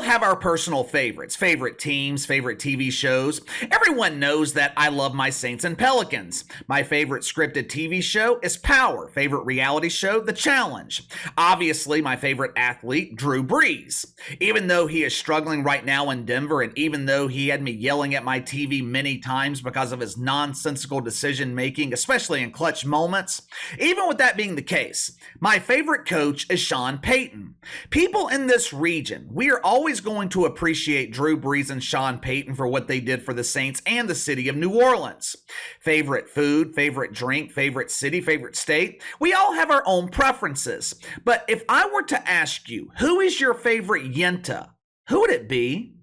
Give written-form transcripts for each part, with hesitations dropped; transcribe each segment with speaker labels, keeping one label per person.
Speaker 1: have our personal favorites, favorite teams, favorite TV shows. Everyone knows that I love my Saints and Pelicans. My favorite scripted TV show is Power. Favorite reality show, The Challenge. Obviously, my favorite athlete, Drew Brees. Even though he is struggling right now in Denver, and even though he had me yelling at my TV many times because of his nonsensical decision making, especially in clutch moments, even with that being the case, my favorite coach is Sean Payton. People in this region, we are always going to appreciate Drew Brees and Sean Payton for what they did for the Saints and the city of New Orleans. Favorite food, favorite drink, favorite city, favorite state. We all have our own preferences. But if I were to ask you, who is your favorite Yenta? Who would it be?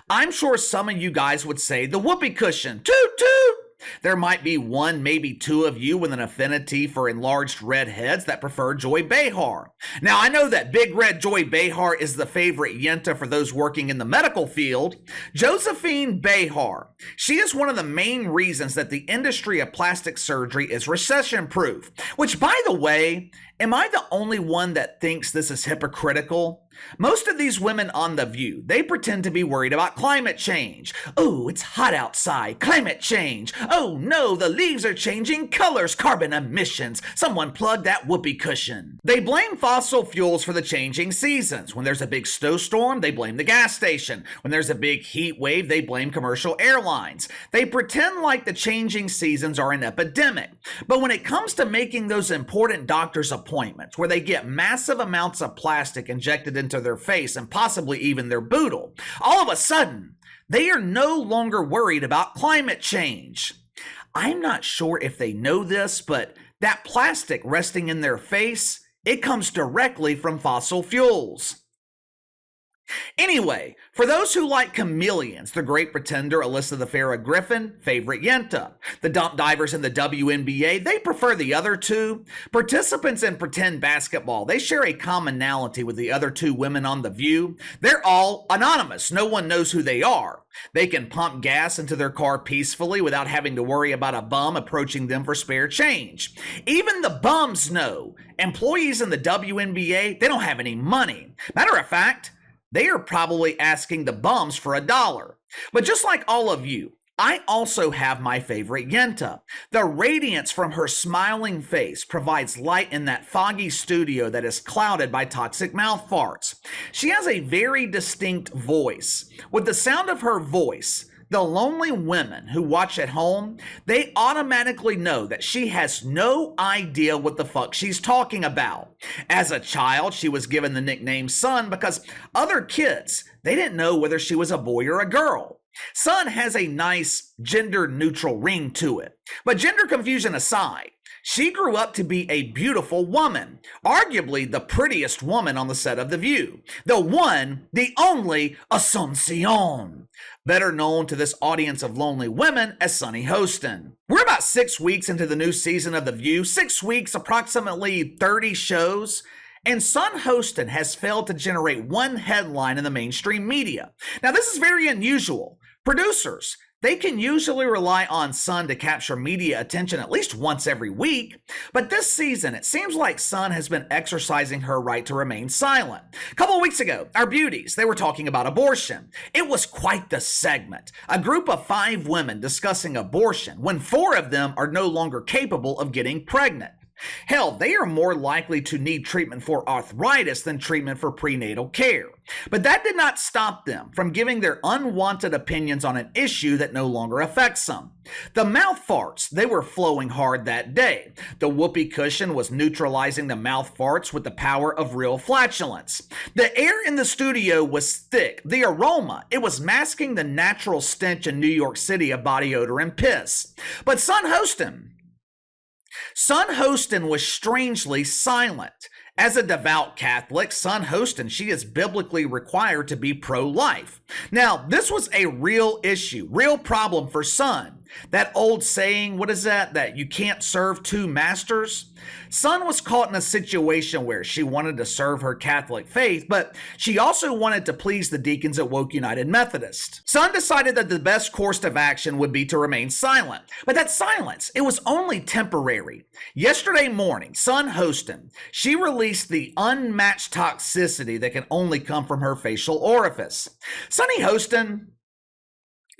Speaker 1: I'm sure some of you guys would say the whoopee cushion. Toot toot! There might be one, maybe two of you with an affinity for enlarged red heads that prefer Joy Behar. Now, I know that Big Red Joy Behar is the favorite Yenta for those working in the medical field. Josephine Behar. She is one of the main reasons that the industry of plastic surgery is recession-proof. Which, by the way, am I the only one that thinks this is hypocritical? Most of these women on The View, they pretend to be worried about climate change. Oh, it's hot outside. Climate change. Oh no, the leaves are changing colors. Carbon emissions. Someone plug that whoopee cushion. They blame fossil fuels for the changing seasons. When there's a big snowstorm, they blame the gas station. When there's a big heat wave, they blame commercial airlines. They pretend like the changing seasons are an epidemic. But when it comes to making those important doctor's appointments where they get massive amounts of plastic injected into their face and possibly even their boodle, all of a sudden, they are no longer worried about climate change. I'm not sure if they know this, but that plastic resting in their face, it comes directly from fossil fuels. Anyway, for those who like chameleons, the Great Pretender, Alyssa the Pharaoh Griffin, favorite Yenta. The dump divers in the WNBA, they prefer the other two. Participants in pretend basketball, they share a commonality with the other two women on The View. They're all anonymous. No one knows who they are. They can pump gas into their car peacefully without having to worry about a bum approaching them for spare change. Even the bums know. Employees in the WNBA, they don't have any money. Matter of fact, they are probably asking the bums for $1. But just like all of you, I also have my favorite Yenta. The radiance from her smiling face provides light in that foggy studio that is clouded by toxic mouth farts. She has a very distinct voice. With the sound of her voice, the lonely women who watch at home, they automatically know that she has no idea what the fuck she's talking about. As a child, she was given the nickname Sun because other kids, they didn't know whether she was a boy or a girl. Sun has a nice gender-neutral ring to it. But gender confusion aside, she grew up to be a beautiful woman, arguably the prettiest woman on the set of The View. The one, the only Asuncion, better known to this audience of lonely women as Sunny Hostin. We're about 6 weeks into the new season of The View, 6 weeks, approximately 30 shows, and Sunny Hostin has failed to generate one headline in the mainstream media. Now, this is very unusual. Producers, they can usually rely on Sun to capture media attention at least once every week, but this season it seems like Sun has been exercising her right to remain silent. A couple of weeks ago, our beauties, they were talking about abortion. It was quite the segment. A group of 5 women discussing abortion when 4 of them are no longer capable of getting pregnant. Hell, they are more likely to need treatment for arthritis than treatment for prenatal care. But that did not stop them from giving their unwanted opinions on an issue that no longer affects them. The mouth farts, they were flowing hard that day. The whoopee cushion was neutralizing the mouth farts with the power of real flatulence. The air in the studio was thick. The aroma, it was masking the natural stench in New York City of body odor and piss. But Sunny Hostin was strangely silent. As a devout Catholic, Sunny Hostin, she is biblically required to be pro-life. Now, this was a real issue, real problem for Sun. That old saying, what is that? That you can't serve two masters? Sun was caught in a situation where she wanted to serve her Catholic faith, but she also wanted to please the deacons at Woke United Methodist. Sun decided that the best course of action would be to remain silent. But that silence, it was only temporary. Yesterday morning, Sunny Hostin, she released the unmatched toxicity that can only come from her facial orifice. Sunny Hostin,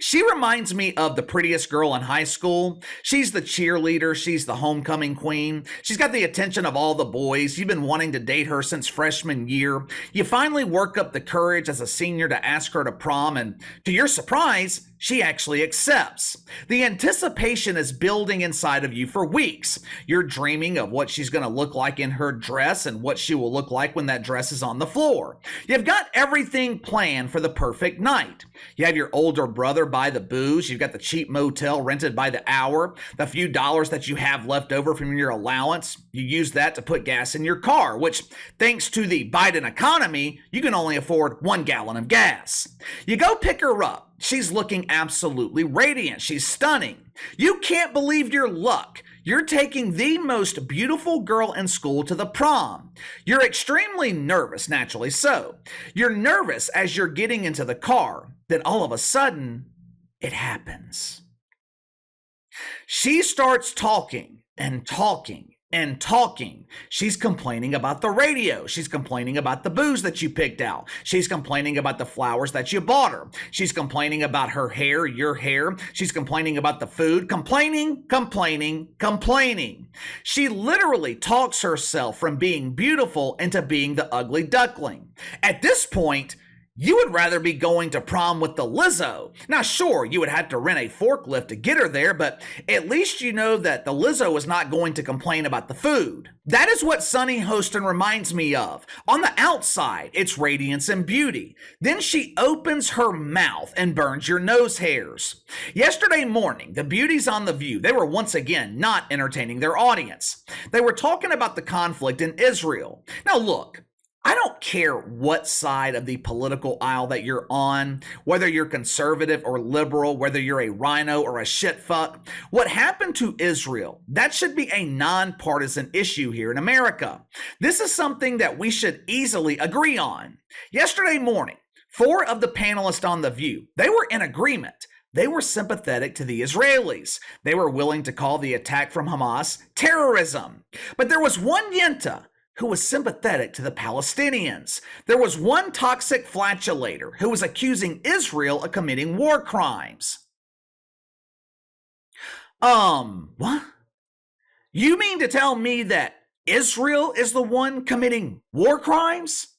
Speaker 1: she reminds me of the prettiest girl in high school. She's the cheerleader. She's the homecoming queen. She's got the attention of all the boys. You've been wanting to date her since freshman year. You finally work up the courage as a senior to ask her to prom, and to your surprise, she actually accepts. The anticipation is building inside of you for weeks. You're dreaming of what she's going to look like in her dress and what she will look like when that dress is on the floor. You've got everything planned for the perfect night. You have your older brother buy the booze. You've got the cheap motel rented by the hour. The few dollars that you have left over from your allowance, you use that to put gas in your car, which, thanks to the Biden economy, you can only afford 1 gallon of gas. You go pick her up. She's looking absolutely radiant. She's stunning. You can't believe your luck. You're taking the most beautiful girl in school to the prom. You're extremely nervous, naturally so. You're nervous as you're getting into the car. Then all of a sudden, it happens. She starts talking and talking and talking. She's complaining about the radio. She's complaining about the booze that you picked out. She's complaining about the flowers that you bought her. She's complaining about her hair, your hair. She's complaining about the food. Complaining. She literally talks herself from being beautiful into being the ugly duckling. At this point, you would rather be going to prom with the Lizzo. Now, sure, you would have to rent a forklift to get her there, but at least you know that the Lizzo is not going to complain about the food. That is what Sunny Hostin reminds me of. On the outside, it's radiance and beauty. Then she opens her mouth and burns your nose hairs. Yesterday morning, the beauties on The View, they were once again not entertaining their audience. They were talking about the conflict in Israel. Now, look, I don't care what side of the political aisle that you're on, whether you're conservative or liberal, whether you're a rhino or a shitfuck. What happened to Israel, that should be a nonpartisan issue here in America. This is something that we should easily agree on. Yesterday morning, 4 of the panelists on The View, they were in agreement. They were sympathetic to the Israelis. They were willing to call the attack from Hamas terrorism. But there was one yenta who was sympathetic to the Palestinians. There was one toxic flatulator who was accusing Israel of committing war crimes. What? You mean to tell me that Israel is the one committing war crimes?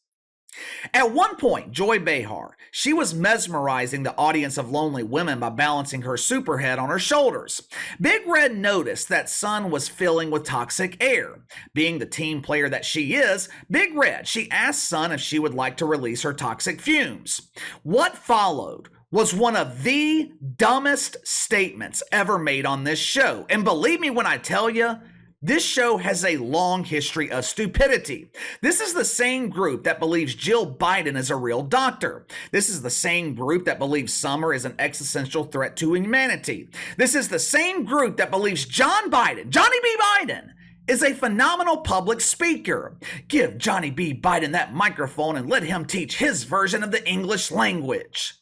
Speaker 1: At one point, Joy Behar, she was mesmerizing the audience of lonely women by balancing her superhead on her shoulders. Big Red noticed that Sun was filling with toxic air. Being the team player that she is, Big Red, she asked Sun if she would like to release her toxic fumes. What followed was one of the dumbest statements ever made on this show. And believe me when I tell you, this show has a long history of stupidity. This is the same group that believes Jill Biden is a real doctor. This is the same group that believes Summer is an existential threat to humanity. This is the same group that believes Johnny B. Biden, is a phenomenal public speaker. Give Johnny B. Biden that microphone and let him teach his version of the English language.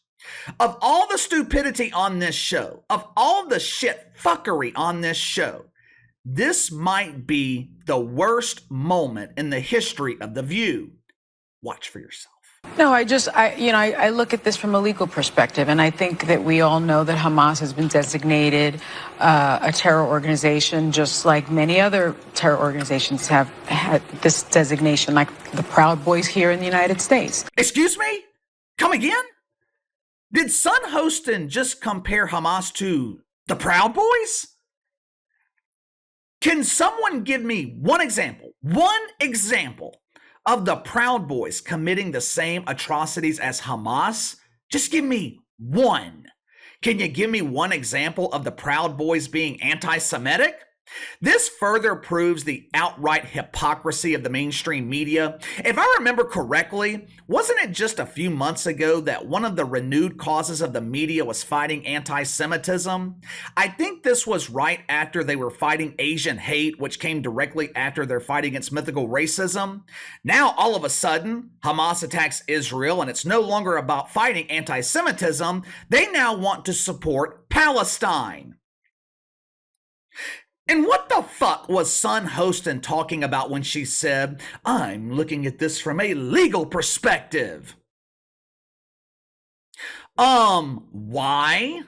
Speaker 1: Of all the stupidity on this show, of all the shit fuckery on this show, this might be the worst moment in the history of The View. Watch for yourself.
Speaker 2: No, I look at this from a legal perspective, and I think that we all know that Hamas has been designated a terror organization, just like many other terror organizations have had this designation, like the Proud Boys here in the United States.
Speaker 1: Excuse me? Come again? Did Sunny Hostin just compare Hamas to the Proud Boys? Can someone give me one example of the Proud Boys committing the same atrocities as Hamas? Just give me one. Can you give me one example of the Proud Boys being anti-Semitic? This further proves the outright hypocrisy of the mainstream media. If I remember correctly, wasn't it just a few months ago that one of the renewed causes of the media was fighting anti-Semitism? I think this was right after they were fighting Asian hate, which came directly after their fight against mythical racism. Now, all of a sudden, Hamas attacks Israel, and it's no longer about fighting anti-Semitism. They now want to support Palestine. And what the fuck was Sunny Hostin talking about when she said, "I'm looking at this from a legal perspective"? Why?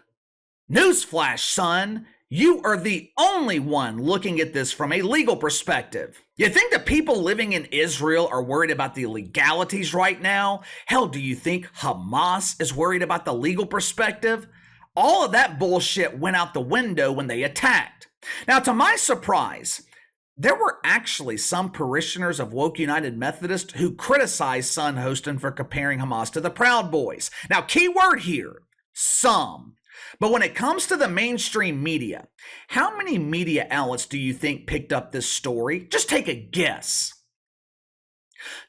Speaker 1: Newsflash, son. You are the only one looking at this from a legal perspective. You think the people living in Israel are worried about the legalities right now? Hell, do you think Hamas is worried about the legal perspective? All of that bullshit went out the window when they attacked. Now, to my surprise, there were actually some parishioners of Woke United Methodist who criticized Sunny Hostin for comparing Hamas to the Proud Boys. Now, key word here, some. But when it comes to the mainstream media, how many media outlets do you think picked up this story? Just take a guess.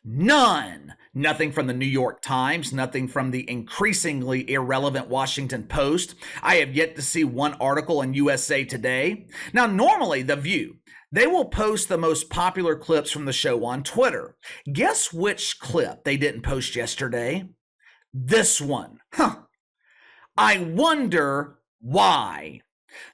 Speaker 1: None. Nothing from the New York Times, nothing from the increasingly irrelevant Washington Post. I have yet to see one article in USA Today. Now, normally, The View, they will post the most popular clips from the show on Twitter. Guess which clip they didn't post yesterday? This one. I wonder why.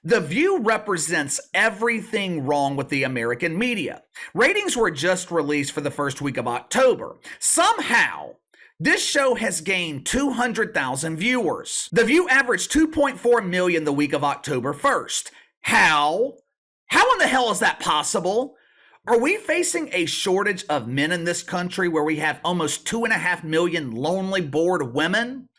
Speaker 1: The View represents everything wrong with the American media. Ratings were just released for the first week of October. Somehow, this show has gained 200,000 viewers. The View averaged 2.4 million the week of October 1st. How? How in the hell is that possible? Are we facing a shortage of men in this country where we have almost 2.5 million lonely, bored women?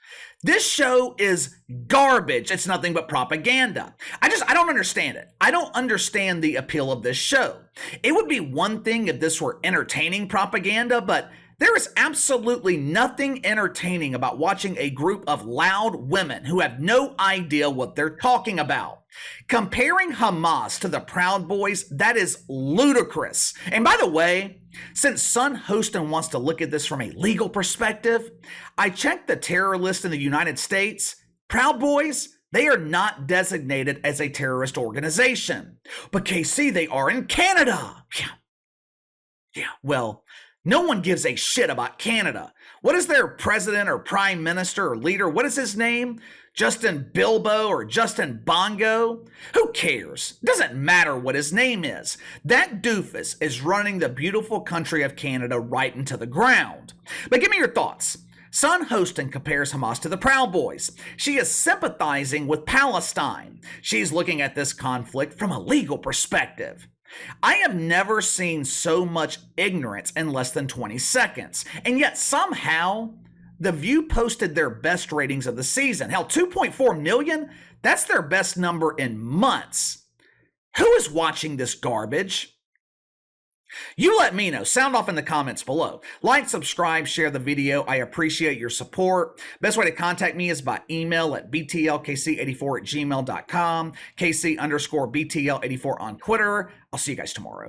Speaker 1: This show is garbage. It's nothing but propaganda. I don't understand it. I don't understand the appeal of this show. It would be one thing if this were entertaining propaganda, but there is absolutely nothing entertaining about watching a group of loud women who have no idea what they're talking about. Comparing Hamas to the Proud Boys, that is ludicrous. And by the way, since Sunny Hostin wants to look at this from a legal perspective, I checked the terror list in the United States. Proud Boys, they are not designated as a terrorist organization. But KC, they are in Canada. Yeah, well, no one gives a shit about Canada. What is their president or prime minister or leader? What is his name? Justin Bilbo or Justin Bongo? Who cares? It doesn't matter what his name is. That doofus is running the beautiful country of Canada right into the ground. But give me your thoughts. Sunny Hostin compares Hamas to the Proud Boys. She is sympathizing with Palestine. She's looking at this conflict from a legal perspective. I have never seen so much ignorance in less than 20 seconds. And yet somehow, The View posted their best ratings of the season. Hell, 2.4 million? That's their best number in months. Who is watching this garbage? You let me know. Sound off in the comments below. Like, subscribe, share the video. I appreciate your support. Best way to contact me is by email at btlkc84@gmail.com, KC_BTL84 on Twitter. I'll see you guys tomorrow.